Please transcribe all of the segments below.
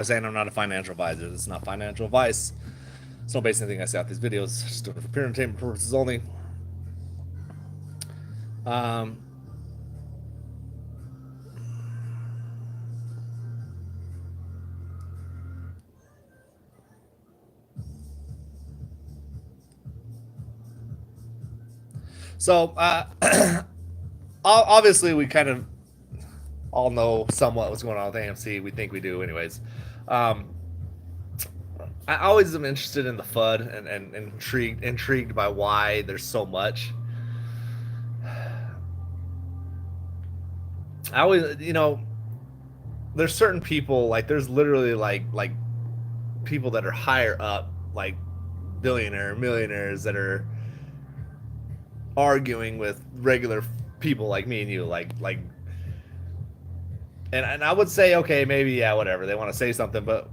saying I'm not a financial advisor. It's not financial advice. It's not based on anything I say out these videos. Just doing it for pure entertainment purposes only. Um, so obviously we kind of all know somewhat what's going on with AMC. We think we do, anyways. Um, I always am interested in the FUD and intrigued by why there's so much. I always, there's certain people like there's literally like people that are higher up, like millionaires that are arguing with regular people like me and you, and I would say, okay, maybe, yeah, whatever, they want to say something, but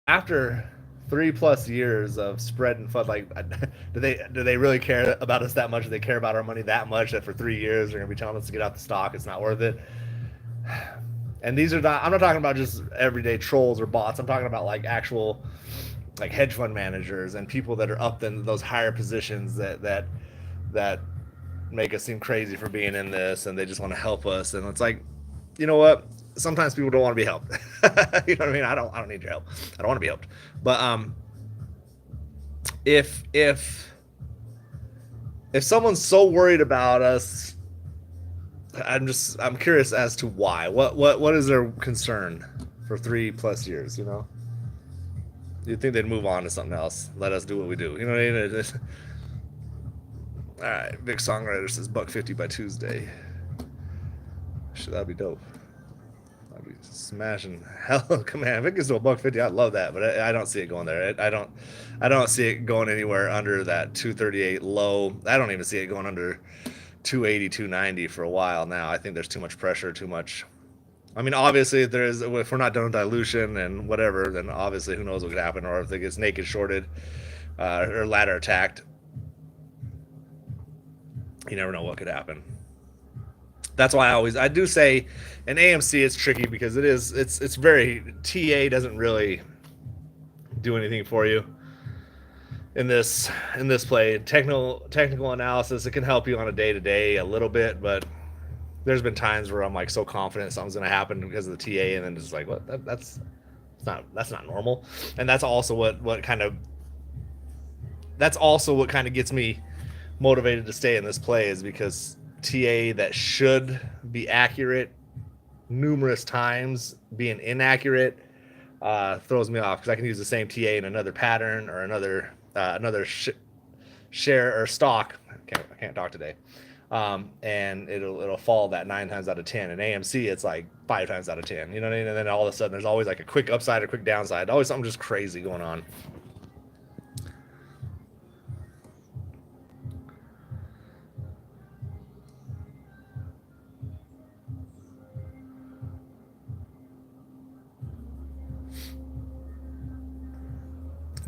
after 3+ years of spread and FUD, like, do they really care about us that much? Do they care about our money that much that for 3 years they're gonna be telling us to get out the stock? It's not worth it. And these are not. I'm not talking about just everyday trolls or bots. I'm talking about like actual, like hedge fund managers and people that are up in those higher positions that make us seem crazy for being in this, and they just want to help us. And it's like, you know what? Sometimes people don't want to be helped. You know what I mean? I don't need your help. I don't want to be helped. But if someone's so worried about us, I'm curious as to why. What is their concern for 3+ years? You'd think they'd move on to something else. Let us do what we do. You know what I mean? All right, big songwriter says $1.50 by Tuesday. Should that be dope? I'd be smashing hell. Come on, if it gets to $1.50, I'd love that. But I don't see it going there. I don't see it going anywhere under that 238 low. I don't even see it going under 280, 290 for a while now. I think there's too much pressure, too much. I mean, obviously, if we're not done with dilution and whatever, then obviously who knows what could happen, or if it gets naked shorted or ladder attacked. You never know what could happen. That's why I do say in AMC it's tricky because it's very TA doesn't really do anything for you in this play. Technical analysis, it can help you on a day to day a little bit, but there's been times where I'm like so confident something's gonna happen because of the TA, and then it's like that's not normal, and that's also what kind of gets me motivated to stay in this play, is because TA that should be accurate numerous times being inaccurate throws me off, because I can use the same TA in another pattern or another share or stock. I can't talk today. And it'll fall that 9 times out of 10. In AMC, it's like 5 times out of 10. You know what I mean? And then all of a sudden, there's always like a quick upside or quick downside. Always something just crazy going on.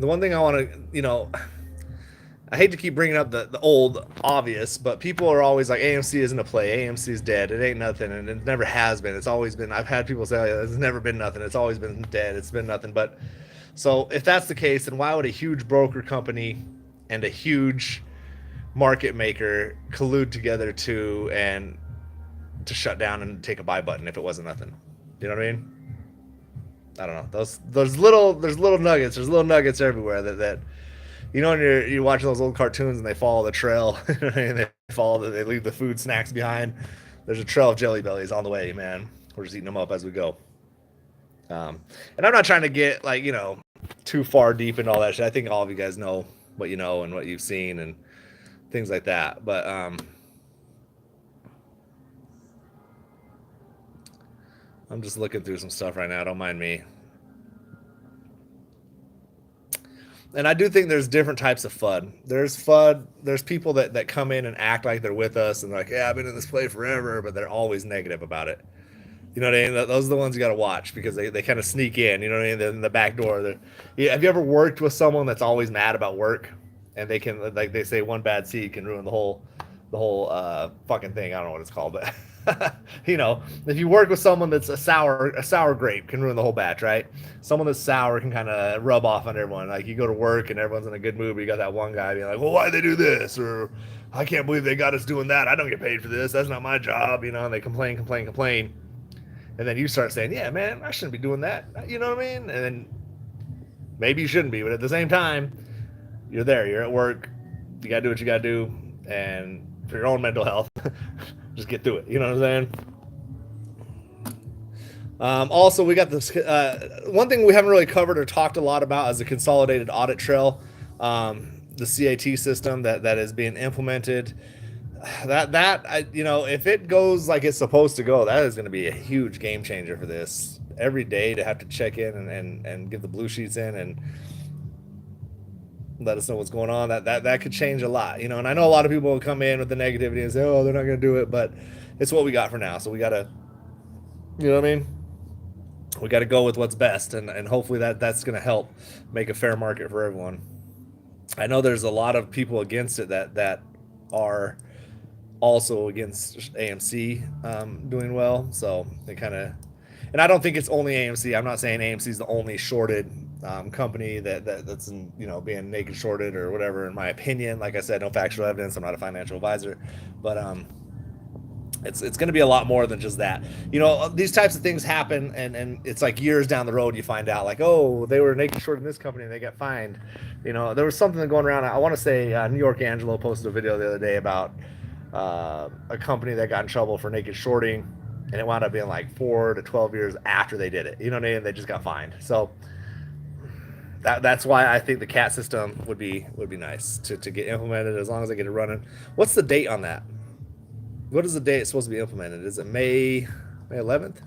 The one thing I want to, I hate to keep bringing up the old obvious, but people are always like, AMC isn't a play. AMC's dead. It ain't nothing. And it never has been. It's always been. I've had people say, oh, it's never been nothing. It's always been dead. It's been nothing. But so if that's the case, then why would a huge broker company and a huge market maker collude together to shut down and take a buy button if it wasn't nothing? You know what I mean? I don't know. There's little nuggets. There's little nuggets everywhere that when you're watching those old cartoons and they follow the trail and they leave the food snacks behind. There's a trail of jelly bellies on the way, man. We're just eating them up as we go. And I'm not trying to get too far deep into all that shit. I think all of you guys know what you know and what you've seen and things like that. But I'm just looking through some stuff right now. Don't mind me. And I do think there's different types of FUD. There's FUD. There's people that come in and act like they're with us and they're like, yeah, I've been in this play forever, but they're always negative about it. You know what I mean? Those are the ones you got to watch, because they kind of sneak in. You know what I mean? They're in the back door. Yeah, have you ever worked with someone that's always mad about work, and they say one bad seed can ruin the whole fucking thing? I don't know what it's called, but You know, if you work with someone that's a sour grape can ruin the whole batch, right? Someone that's sour can kind of rub off on everyone. Like you go to work and everyone's in a good mood, but you got that one guy being like, "Well, why they do this?" or "I can't believe they got us doing that. I don't get paid for this. That's not my job." You know, and they complain, and then you start saying, "Yeah, man, I shouldn't be doing that." You know what I mean? And then maybe you shouldn't be, but at the same time, you're there. You're at work. You gotta do what you gotta do, and for your own mental health, just get through it. You know what I'm saying? Also, we got this one thing we haven't really covered or talked a lot about is the consolidated audit trail, the CAT system that is being implemented. If it goes like it's supposed to go, that is going to be a huge game changer for this. Every day to have to check in and give the blue sheets in and let us know what's going on. That could change a lot, you know. And I know a lot of people will come in with the negativity and say, "Oh, they're not going to do it," but it's what we got for now. So we got to, you know what I mean? We got to go with what's best, and hopefully that's going to help make a fair market for everyone. I know there's a lot of people against it that are also against AMC doing well. So they kind of, and I don't think it's only AMC. I'm not saying AMC is the only shorted company that's in, being naked shorted or whatever. In my opinion, like I said, no factual evidence. I'm not a financial advisor, but it's going to be a lot more than just that. These types of things happen, and it's like years down the road you find out like, oh, they were naked short in this company and they got fined. There was something going around. I want to say New York Angelo posted a video the other day about a company that got in trouble for naked shorting, and it wound up being like 4 to 12 years after they did it. You know what I mean? They just got fined. So that's why I think the CAT system would be nice to get implemented as long as they get it running. What's the date on that? What is the date it's supposed to be implemented? Is it May 11th?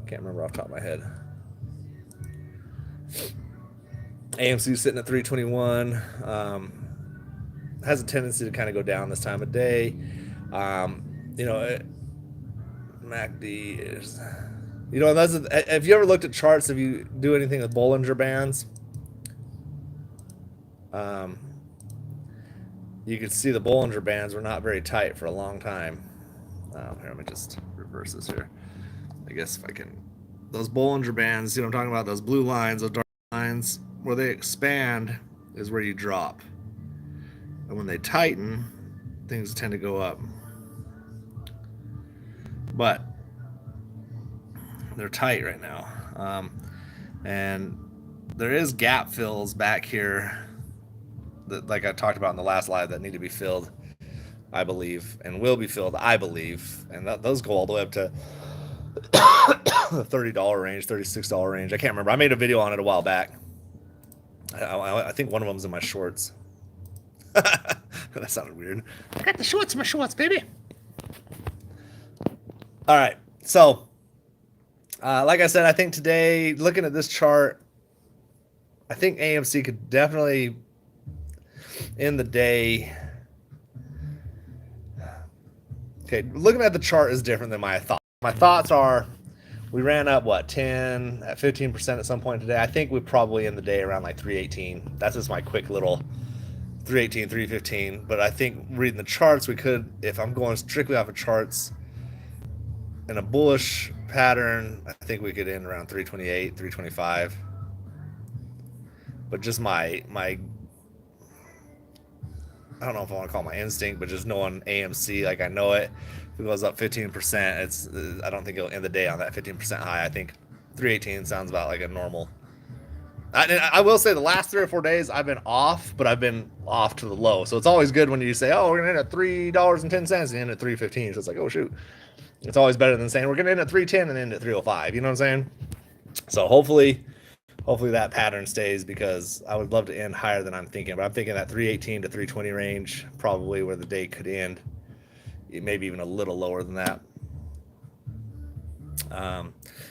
Can't remember off the top of my head. AMC's sitting at 321. Has a tendency to kind of go down this time of day. MACD is... have you ever looked at charts? If you do anything with Bollinger Bands, you can see the Bollinger Bands were not very tight for a long time. Here, let me just reverse this here. I guess if I can... Those Bollinger Bands, I'm talking about those blue lines, those dark lines, where they expand is where you drop. And when they tighten, things tend to go up. But they're tight right now. And there is gap fills back here that, like I talked about in the last live, that need to be filled, I believe, and will be filled, I believe. And those go all the way up to the $30 range, $36 range. I can't remember. I made a video on it a while back. I think one of them's in my shorts. That sounded weird. I got the shorts in my shorts, baby. All right. So, like I said, I think today, looking at this chart, I think AMC could definitely end the day. Okay, looking at the chart is different than my thoughts. My thoughts are, we ran up, 15% at some point today. I think we probably end the day around like 318. That's just my quick little 318, 315. But I think reading the charts, we could, if I'm going strictly off of charts, in a bullish pattern, I think we could end around 328, 325. But just my I don't know if I want to call it my instinct, but just knowing AMC like I know it, if it goes up 15%, I don't think it'll end the day on that 15% high. I think 318 sounds about like a normal. I will say the last 3 or 4 days I've been off, but I've been off to the low. So it's always good when you say, oh, we're going to end at $3.10 and end at 315. So it's like, oh, shoot. It's always better than saying we're going to end at 310 and end at 305. You know what I'm saying? So hopefully that pattern stays, because I would love to end higher than I'm thinking. But I'm thinking that 318 to 320 range, probably where the day could end. Maybe even a little lower than that.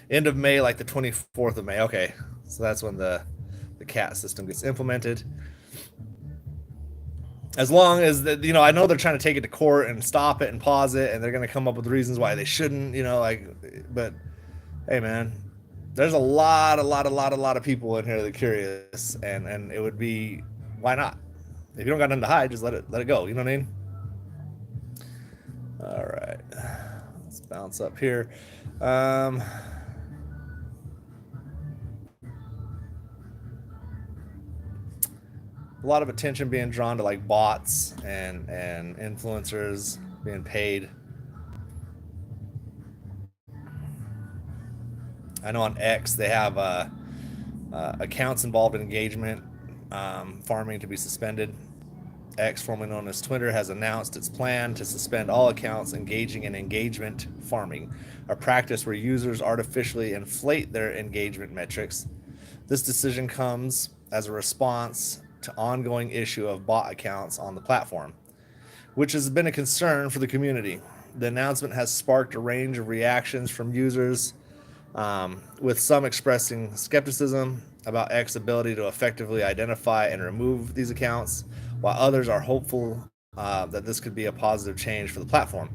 End of May, like the 24th of May. Okay, so that's when the CAT system gets implemented. As long as I know they're trying to take it to court and stop it and pause it, and they're going to come up with reasons why they shouldn't. But hey, man, there's a lot of people in here that are curious, and it would be, why not? If you don't got nothing to hide, just let it go. You know what I mean? All right, let's bounce up here. Um, a lot of attention being drawn to like bots and influencers being paid. I know on X they have accounts involved in engagement farming to be suspended. X, formerly known as Twitter, has announced its plan to suspend all accounts engaging in engagement farming, a practice where users artificially inflate their engagement metrics. This decision comes as a response to ongoing issue of bot accounts on the platform, which has been a concern for the community. The announcement has sparked a range of reactions from users, with some expressing skepticism about X's ability to effectively identify and remove these accounts, while others are hopeful that this could be a positive change for the platform.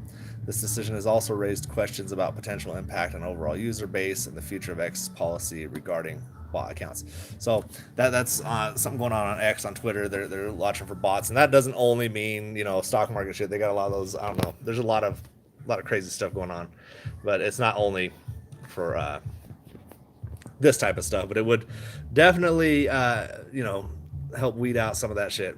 This decision has also raised questions about potential impact on overall user base and the future of X's policy regarding bot accounts. So that's something going on X on Twitter. They're watching for bots, and that doesn't only mean stock market shit. They got a lot of those. I don't know. There's a lot of crazy stuff going on, but it's not only for this type of stuff. But it would definitely help weed out some of that shit.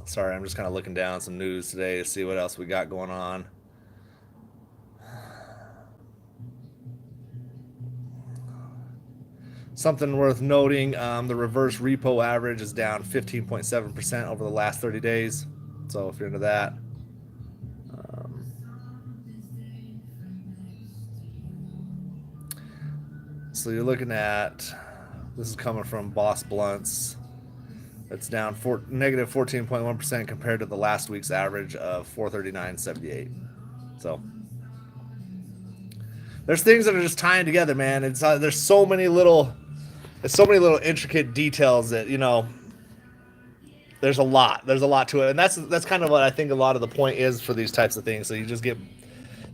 Sorry, I'm just kind of looking down some news today to see what else we got going on. Something worth noting, the reverse repo average is down 15.7% over the last 30 days. So if you're into that. So you're looking at, this is coming from Boss Blunts. It's down negative 14.1% compared to the last week's average of 439.78. So there's things that are just tying together, man. There's so many little intricate details that there's a lot to it, and that's kind of what I think a lot of the point is for these types of things. So you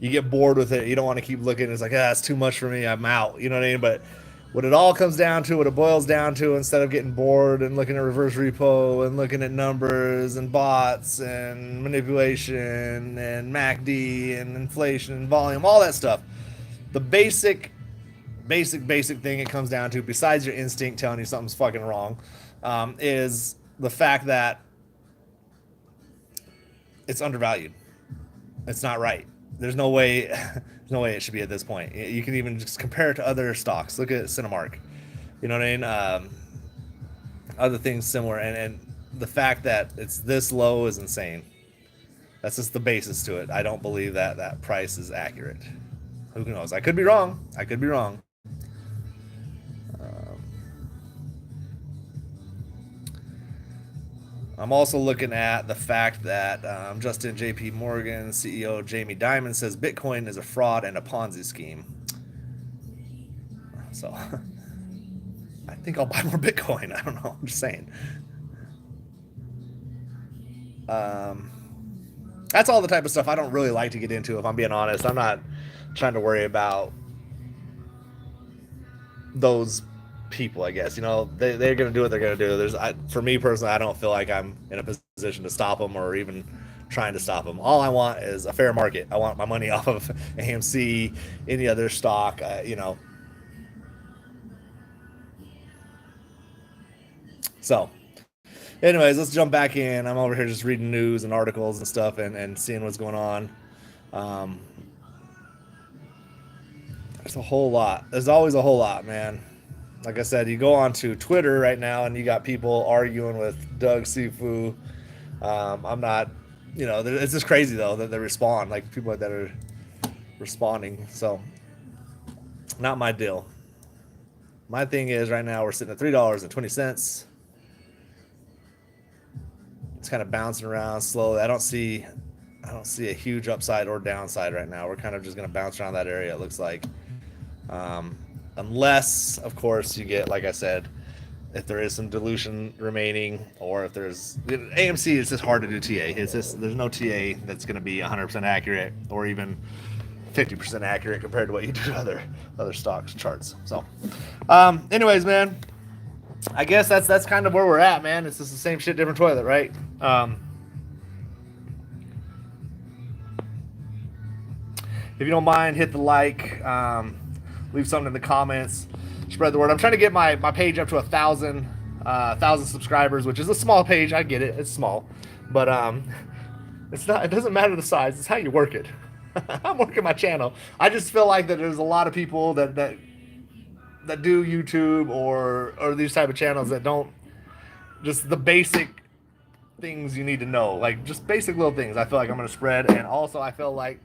get bored with it. You don't want to keep looking. It's like, it's too much for me. I'm out. You know what I mean? But what it all comes down to, what it boils down to, instead of getting bored and looking at reverse repo and looking at numbers and bots and manipulation and MACD and inflation and volume, all that stuff, the basic thing it comes down to, besides your instinct telling you something's fucking wrong, is the fact that it's undervalued. It's not right. There's no way it should be at this point. You can even just compare it to other stocks. Look at Cinemark. You know what I mean? Other things similar, and the fact that it's this low is insane. That's just the basis to it. I don't believe that price is accurate. Who knows? I could be wrong. I'm also looking at the fact that Justin J.P. Morgan CEO Jamie Dimon says Bitcoin is a fraud and a Ponzi scheme. So I think I'll buy more Bitcoin. I don't know. I'm just saying. That's all the type of stuff I don't really like to get into, if I'm being honest. I'm not trying to worry about those people, I guess. They're going to do what they're going to do. For me personally, I don't feel like I'm in a position to stop them or even trying to stop them. All I want is a fair market. I want my money off of AMC, any other stock, So, anyways, let's jump back in. I'm over here just reading news and articles and stuff and seeing what's going on. There's a whole lot. There's always a whole lot, man. Like I said, you go on to Twitter right now and you got people arguing with Doug Sifu. I'm not, it's just crazy though that they respond, like people that are responding. So, not my deal. My thing is right now we're sitting at $3.20. It's kind of bouncing around slowly. I don't see a huge upside or downside right now. We're kind of just going to bounce around that area, it looks like. Unless, of course, you get, like I said, if there is some dilution remaining, or if there's AMC, it's just hard to do TA. It's just there's no TA that's going to be 100% accurate or even 50% accurate compared to what you do to other stocks charts. So, anyways, man, I guess that's kind of where we're at, man. It's just the same shit, different toilet, right? If you don't mind, hit the like, leave something in the comments, spread the word. I'm trying to get my page up to 1,000 subscribers, which is a small page. I get it, it's small, but it's not. It doesn't matter the size. It's how you work it. I'm working my channel. I just feel like that there's a lot of people that do YouTube or these type of channels that don't just the basic things you need to know, like just basic little things. I feel like I'm gonna spread, and also I feel like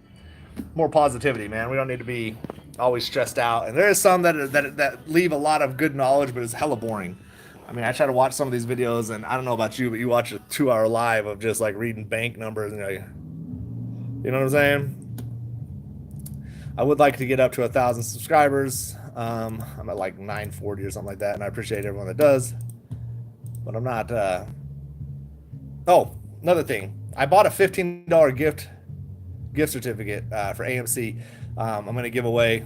more positivity, man. We don't need to be always stressed out. And there is some that leave a lot of good knowledge, but it's hella boring. I mean, I try to watch some of these videos, and I don't know about you, but you watch a 2-hour live of just like reading bank numbers, and you know what I'm saying? I would like to get up to 1,000 subscribers. I'm at like 940 or something like that, and I appreciate everyone that does. But I'm not. Oh, another thing. I bought a $15 gift certificate for AMC. I'm going to give away.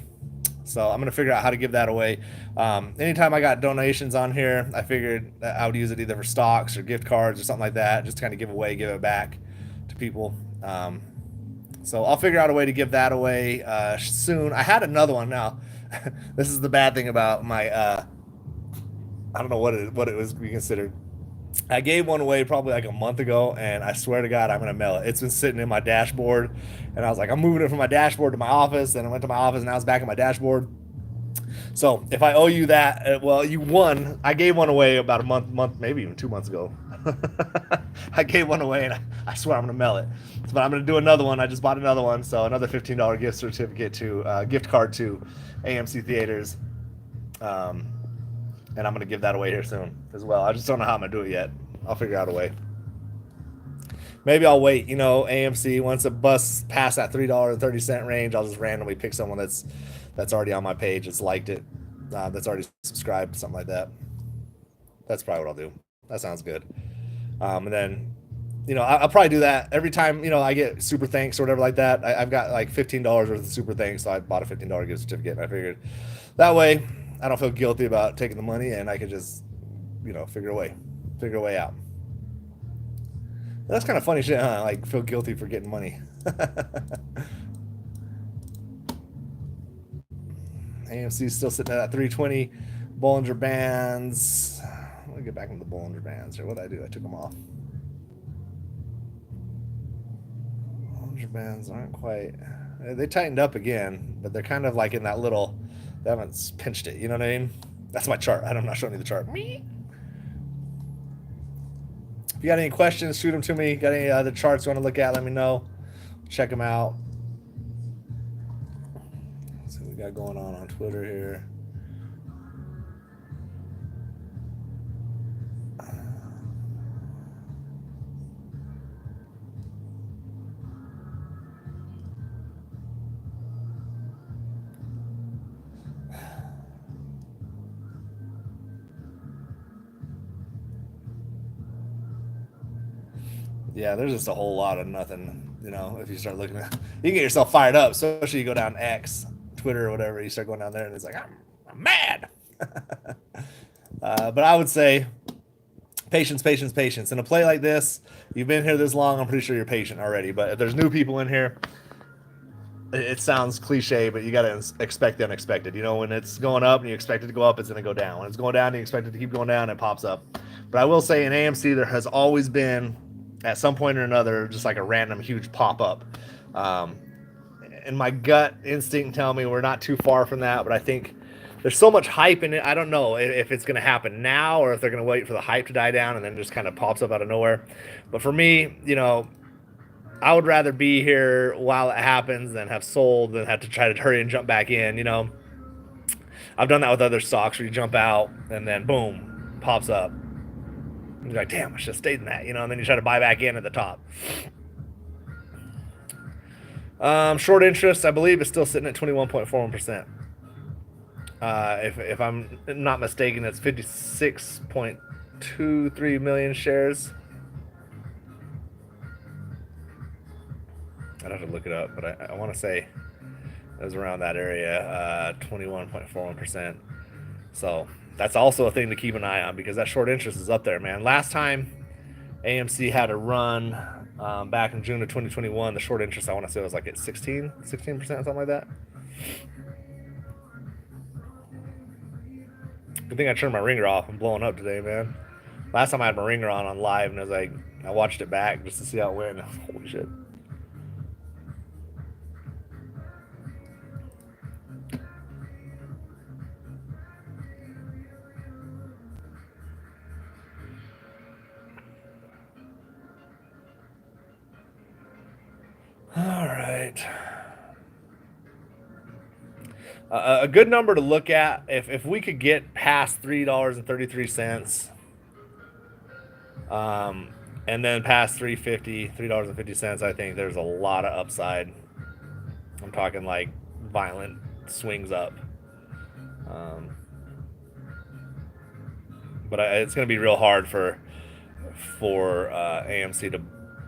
So I'm going to figure out how to give that away. Anytime I got donations on here, I figured that I would use it either for stocks or gift cards or something like that, just to kind of give it back to people. So I'll figure out a way to give that away soon. I had another one now. This is the bad thing about my, I don't know what it was be considered. I gave one away probably like a month ago, and I swear to God, I'm going to mail it. It's been sitting in my dashboard, and I was like, I'm moving it from my dashboard to my office, and I went to my office, and now it's back in my dashboard. So if I owe you that, well, you won. I gave one away about a month, maybe even 2 months ago. I gave one away, and I swear I'm going to mail it. But I'm going to do another one. I just bought another one, so another $15 gift certificate to gift card to AMC Theaters. And I'm going to give that away here soon as well. I just don't know how I'm going to do it yet. I'll figure out a way. Maybe I'll wait, AMC, once it busts past that $3.30 range, I'll just randomly pick someone that's already on my page, that's liked it, that's already subscribed, something like that. That's probably what I'll do. That sounds good. And then, I'll probably do that every time, I get super thanks or whatever like that. I've got like $15 worth of super thanks, so I bought a $15 gift certificate, and I figured that way I don't feel guilty about taking the money, and I could just, figure a way out. That's kind of funny shit, huh? Like, feel guilty for getting money. AMC's still sitting at that 320. Bollinger Bands. Let me get back into the Bollinger Bands here. What did I do? I took them off. Bollinger Bands aren't quite. They tightened up again, but they're kind of like in that little. They haven't pinched it. You know what I mean? That's my chart. I'm not showing you the chart. If you got any questions, shoot them to me. Got any other charts you want to look at, let me know. Check them out. Let's see what we got going on Twitter here. Yeah, there's just a whole lot of nothing, if you start looking at you can get yourself fired up, especially you go down X, Twitter or whatever, you start going down there and it's like, I'm mad. But I would say patience. In a play like this, you've been here this long, I'm pretty sure you're patient already. But if there's new people in here, it sounds cliche, but you got to expect the unexpected. When it's going up and you expect it to go up, it's going to go down. When it's going down and you expect it to keep going down, it pops up. But I will say in AMC, there has always been, at some point or another, just like a random huge pop-up. And my gut instinct tell me we're not too far from that, but I think there's so much hype in it. I don't know if it's going to happen now or if they're going to wait for the hype to die down and then just kind of pops up out of nowhere. But for me, I would rather be here while it happens than have sold than have to try to hurry and jump back in, I've done that with other stocks where you jump out and then boom, pops up. You're like, damn, I should have stayed in that, and then you try to buy back in at the top. Short interest, I believe, is still sitting at 21.41%. If I'm not mistaken, it's 56.23 million shares. I'd have to look it up, but I want to say it was around that area, 21.41%. So that's also a thing to keep an eye on because that short interest is up there, man. Last time AMC had a run back in June of 2021, the short interest, I want to say, was like at 16%, something like that. Good thing I turned my ringer off. I'm blowing up today, man. Last time I had my ringer on live, and I watched it back just to see how it went. Holy shit. All right. A good number to look at, if we could get past $3.33, and then past $3.50, I think there's a lot of upside. I'm talking like violent swings up. But it's going to be real hard for AMC to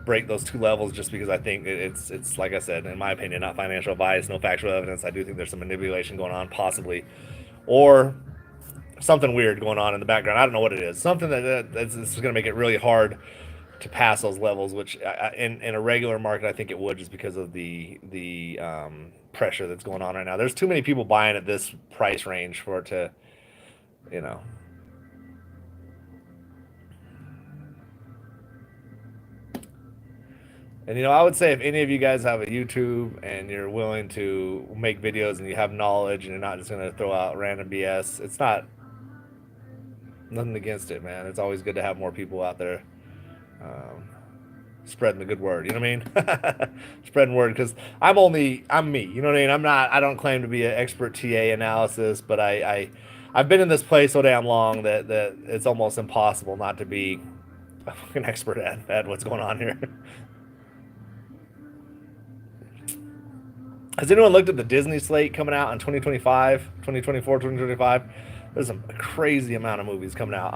break those two levels, just because I think it's like I said, in my opinion, not financial advice, no factual evidence. I do think there's some manipulation going on, possibly, or something weird going on in the background. I don't know what it is. Something that's going to make it really hard to pass those levels, which in a regular market I think it would, just because of the pressure that's going on right now. There's too many people buying at this price range for it to, you know. And, I would say if any of you guys have a YouTube and you're willing to make videos and you have knowledge and you're not just going to throw out random BS, it's nothing against it, man. It's always good to have more people out there spreading the good word. You know what I mean? Spreading word, because I'm me. You know what I mean? I don't claim to be an expert TA analysis, but I've been in this place so damn long that it's almost impossible not to be a fucking expert at what's going on here. Has anyone looked at the Disney slate coming out in 2025, 2024, 2025? There's a crazy amount of movies coming out.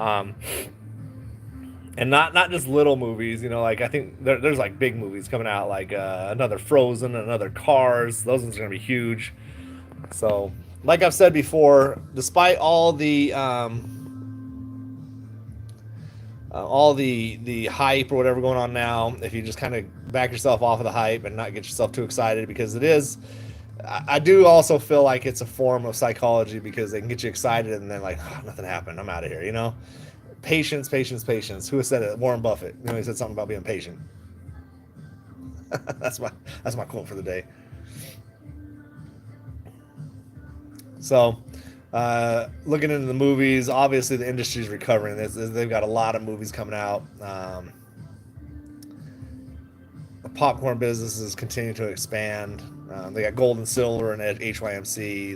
And not just little movies, like I think there's like big movies coming out, like another Frozen, another Cars. Those ones are going to be huge. So, like I've said before, despite all the hype or whatever going on now, if you just kind of back yourself off of the hype and not get yourself too excited, because I do also feel like it's a form of psychology, because they can get you excited and then like, oh, nothing happened, I'm out of here. Patience. Who has said it? Warren Buffett. He said something about being patient. That's my quote for the day. So, looking into the movies, obviously the industry's recovering. They've got a lot of movies coming out. The popcorn business is continuing to expand. They got gold and silver and HYMC.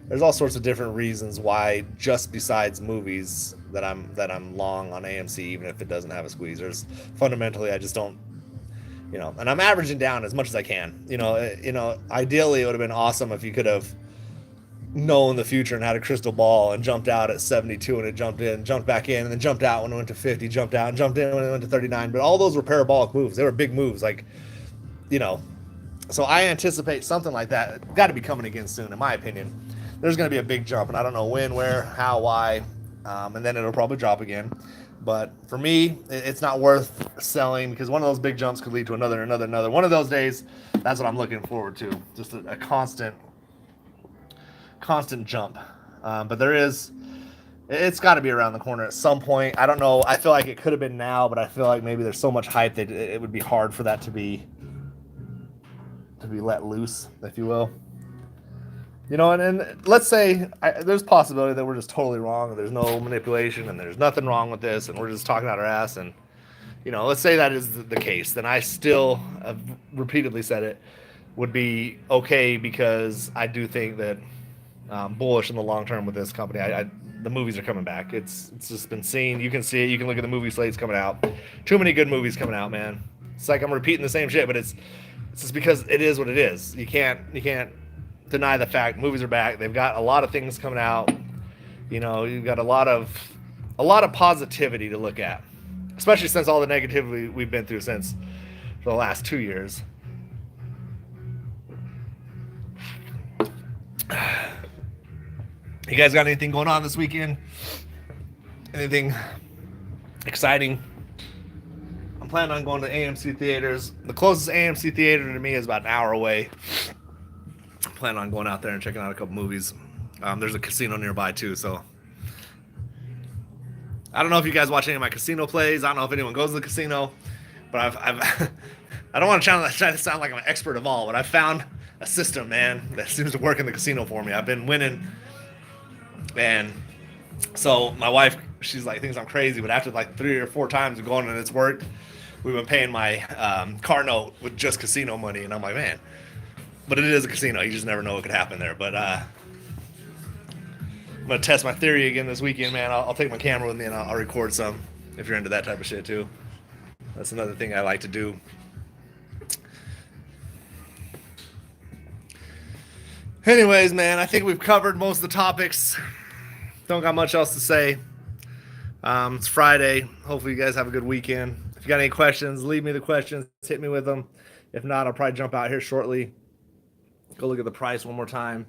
There's all sorts of different reasons why, just besides movies, that I'm long on AMC, even if it doesn't have a squeeze. Fundamentally, I just don't, and I'm averaging down as much as I can. Ideally it would have been awesome if you could have known the future and had a crystal ball and jumped out at 72 and it jumped back in, and then jumped out when it went to 50, jumped out and jumped in when it went to 39. But all those were parabolic moves. They were big moves, so I anticipate something like that got to be coming again soon, in my opinion. There's going to be a big jump, and I don't know when, where, how, why, and then it'll probably drop again. But for me, it's not worth selling, because one of those big jumps could lead to another. One of those days, that's what I'm looking forward to. Just a constant jump. But it's got to be around the corner at some point. I don't know. I feel like it could have been now, but I feel like maybe there's so much hype that it would be hard for that to be let loose, if you will. And let's say there's a possibility that we're just totally wrong, and there's no manipulation, and there's nothing wrong with this, and we're just talking out our ass, and let's say that is the case. Then I still have repeatedly said it would be okay, because I do think that bullish in the long term with this company. The movies are coming back. It's just been seen. You can see it. You can look at the movie slates coming out. Too many good movies coming out, man. It's like I'm repeating the same shit, but it's just because it is what it is. You can't deny the fact movies are back. They've got a lot of things coming out. You know, you've got a lot of positivity to look at, especially since all the negativity we've been through since the last 2 years. You guys got anything going on this weekend? Anything exciting? I'm planning on going to AMC theaters. The closest AMC theater to me is about an hour away. I'm planning on going out there and checking out a couple movies. There's a casino nearby too, so I don't know if you guys watch any of my casino plays. I don't know if anyone goes to the casino, but I've I don't want to try to sound like I'm an expert of all, but I've found a system, man, that seems to work in the casino for me. I've been winning, and so my wife, she's like, thinks I'm crazy, but after like 3 or 4 times of going and it's worked, we've been paying my car note with just casino money, and I'm like, man, but it is a casino. You just never know what could happen there. But I'm gonna test my theory again this weekend, man. I'll take my camera with me and I'll record some if you're into that type of shit too. That's another thing I like to do. Anyways, man, I think we've covered most of the topics. Don't got much else to say. It's Friday. Hopefully you guys have a good weekend. If you got any questions, leave me the questions. Hit me with them. If not, I'll probably jump out here shortly. Go look at the price one more time.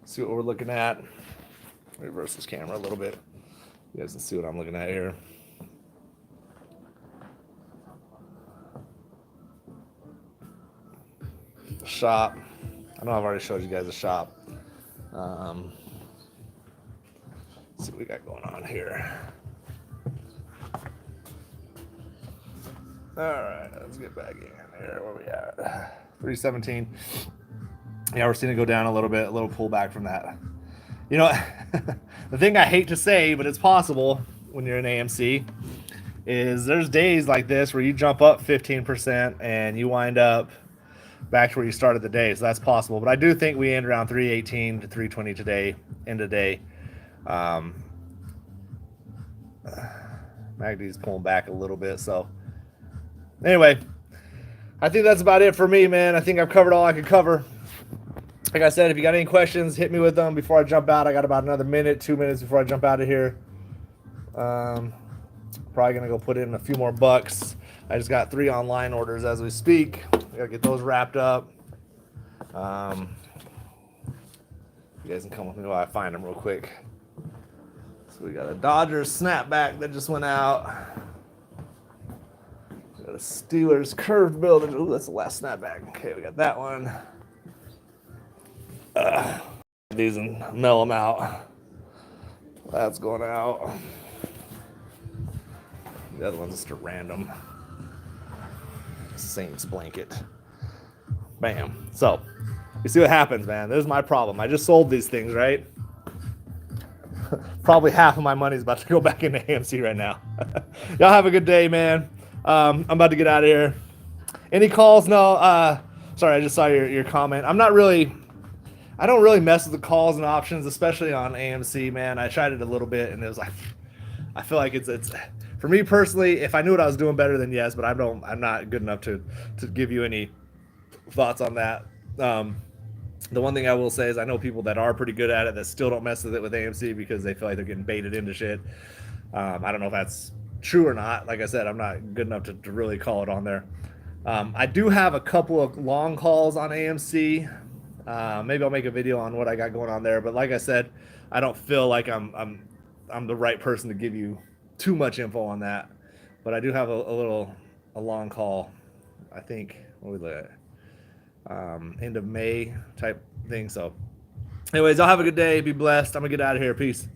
See what we're looking at. Reverse this camera a little bit. You guys can see what I'm looking at here. Shop. I know I've already showed you guys the shop. Let's see what we got going on here. All right, let's get back in here. Where we at? 317. Yeah, we're seeing it go down a little bit, a little pullback from that. You know, the thing I hate to say, but it's possible when you're in AMC, is there's days like this where you jump up 15% and you wind up back to where you started the day. So that's possible. But I do think we end around 318 to 320 today, end of day. MACD's pulling back a little bit. So anyway, I think that's about it for me, man. I think I've covered all I could cover. Like I said, if you got any questions, hit me with them before I jump out. I got about another minute, 2 minutes before I jump out of here. Probably going to go put in a few more bucks. I just got 3 online orders as we speak. Gotta get those wrapped up. You guys can come with me while I find them real quick. So we got a Dodgers snapback that just went out. We got a Steelers curved builder. Ooh, that's the last snapback. Okay, we got that one. These and mail them out. That's going out. The other one's just a random Saints blanket. Bam. So, you see what happens, man. This is my problem. I just sold these things, right? Probably half of my money is about to go back into AMC right now. Y'all have a good day, man. I'm about to get out of here. Any calls? No. Sorry, I just saw your comment. I don't really mess with the calls and options, especially on AMC, man. I tried it a little bit, and it was like, I feel like it's for me personally. If I knew what I was doing better, then yes, but I'm not good enough to give you any thoughts on that. The one thing I will say is I know people that are pretty good at it that still don't mess with it with AMC because they feel like they're getting baited into shit. I don't know if that's true or not. Like I said, I'm not good enough to really call it on there. I do have a couple of long calls on AMC. Maybe I'll make a video on what I got going on there. But like I said, I don't feel like I'm the right person to give you too much info on that. But I do have a long call. I think what we look at end of May type thing. So anyways, I'll have a good day. Be blessed. I'm gonna get out of here. Peace.